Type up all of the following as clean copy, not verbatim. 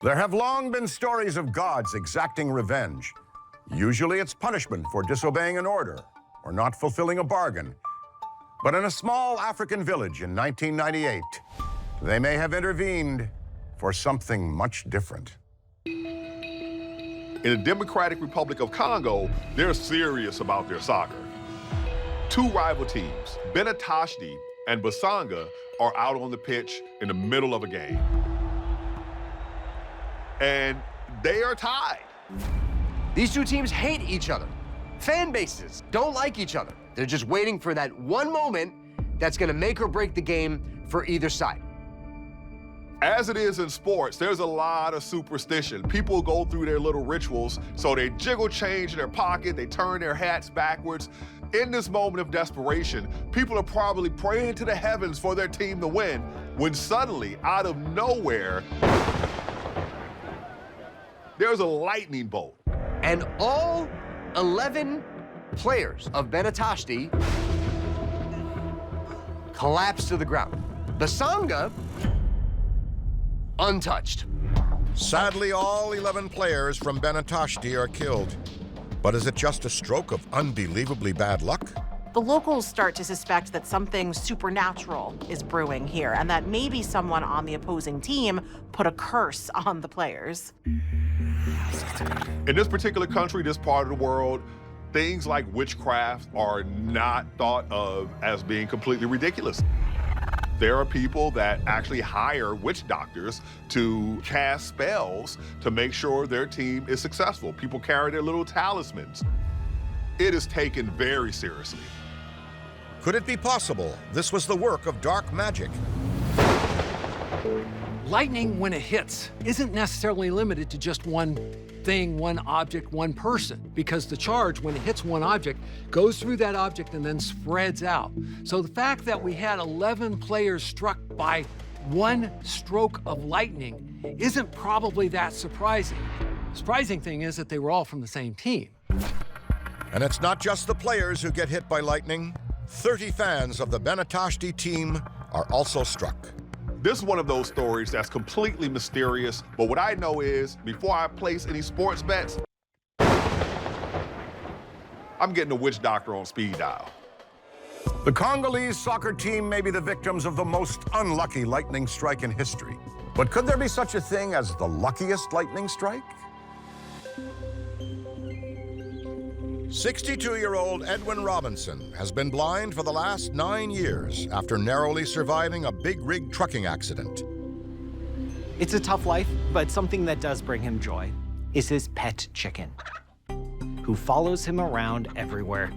There have long been stories of gods exacting revenge. Usually it's punishment for disobeying an order or not fulfilling a bargain. But in a small African village in 1998, they may have intervened for something much different. In the Democratic Republic of Congo, they're serious about their soccer. Two rival teams, Benetashti and Basanga, are out on the pitch in the middle of a game. And they are tied. These two teams hate each other. Fan bases don't like each other. They're just waiting for that one moment that's gonna make or break the game for either side. As it is in sports, there's a lot of superstition. People go through their little rituals, so they jiggle change in their pocket, they turn their hats backwards. In this moment of desperation, people are probably praying to the heavens for their team to win, when suddenly, out of nowhere, there's a lightning bolt. And all 11 players of Benetashti collapse to the ground. Basanga, untouched. Sadly, all 11 players from Benetashti are killed. But is it just a stroke of unbelievably bad luck? The locals start to suspect that something supernatural is brewing here and that maybe someone on the opposing team put a curse on the players. In this particular country, this part of the world, things like witchcraft are not thought of as being completely ridiculous. There are people that actually hire witch doctors to cast spells to make sure their team is successful. People carry their little talismans. It is taken very seriously. Could it be possible this was the work of dark magic? Lightning, when it hits, isn't necessarily limited to just one thing, one object, one person, because the charge, when it hits one object, goes through that object and then spreads out. So the fact that we had 11 players struck by one stroke of lightning isn't probably that surprising. The surprising thing is that they were all from the same team. And it's not just the players who get hit by lightning. 30 fans of the Benetashti team are also struck. This is one of those stories that's completely mysterious, but what I know is, before I place any sports bets, I'm getting a witch doctor on speed dial. The Congolese soccer team may be the victims of the most unlucky lightning strike in history. But could there be such a thing as the luckiest lightning strike? 62-year-old Edwin Robinson has been blind for the last 9 years after narrowly surviving a big rig trucking accident. It's a tough life, but something that does bring him joy is his pet chicken, who follows him around everywhere.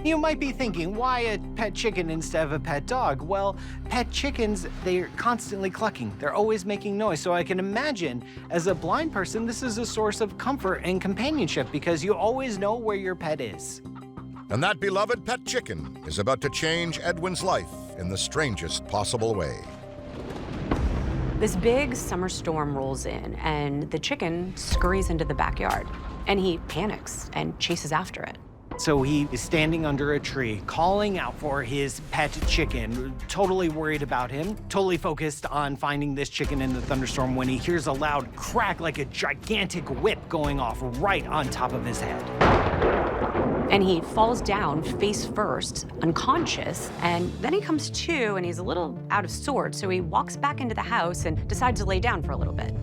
You might be thinking, why a pet chicken instead of a pet dog? Well, pet chickens, they're constantly clucking. They're always making noise. So I can imagine, as a blind person, this is a source of comfort and companionship because you always know where your pet is. And that beloved pet chicken is about to change Edwin's life in the strangest possible way. This big summer storm rolls in, and the chicken scurries into the backyard. And he panics and chases after it. So he is standing under a tree, calling out for his pet chicken, totally worried about him, totally focused on finding this chicken in the thunderstorm when he hears a loud crack like a gigantic whip going off right on top of his head. And he falls down face first, unconscious, and then he comes to and he's a little out of sorts, so he walks back into the house and decides to lay down for a little bit.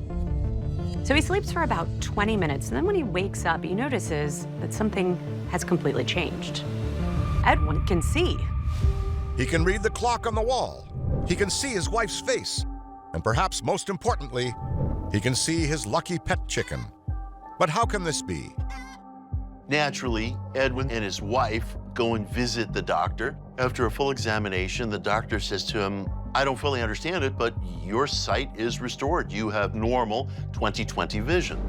So he sleeps for about 20 minutes, and then when he wakes up, he notices that something has completely changed. Edwin can see. He can read the clock on the wall. He can see his wife's face. And perhaps most importantly, he can see his lucky pet chicken. But how can this be? Naturally, Edwin and his wife go and visit the doctor. After a full examination, the doctor says to him, I don't fully understand it, but your sight is restored. You have normal 20/20 vision.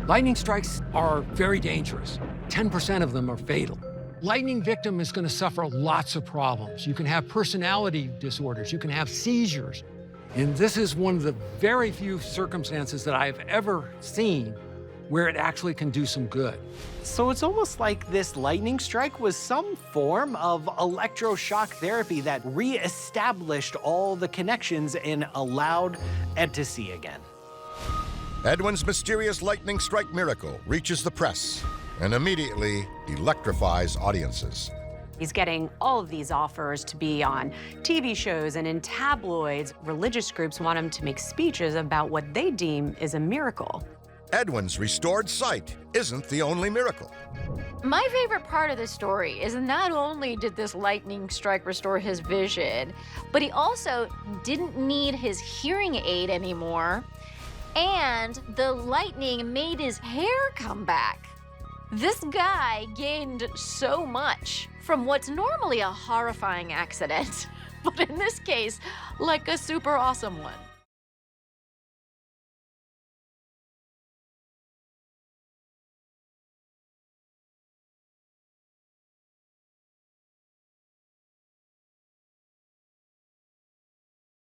Lightning strikes are very dangerous. 10% of them are fatal. Lightning victim is going to suffer lots of problems. You can have personality disorders. You can have seizures. And this is one of the very few circumstances that I've ever seen where it actually can do some good. So it's almost like this lightning strike was some form of electroshock therapy that re-established all the connections and allowed Ed to see again. Edwin's mysterious lightning strike miracle reaches the press and immediately electrifies audiences. He's getting all of these offers to be on TV shows and in tabloids. Religious groups want him to make speeches about what they deem is a miracle. Edwin's restored sight isn't the only miracle. My favorite part of the story is not only did this lightning strike restore his vision, but he also didn't need his hearing aid anymore, and the lightning made his hair come back. This guy gained so much from what's normally a horrifying accident, but in this case, like a super awesome one.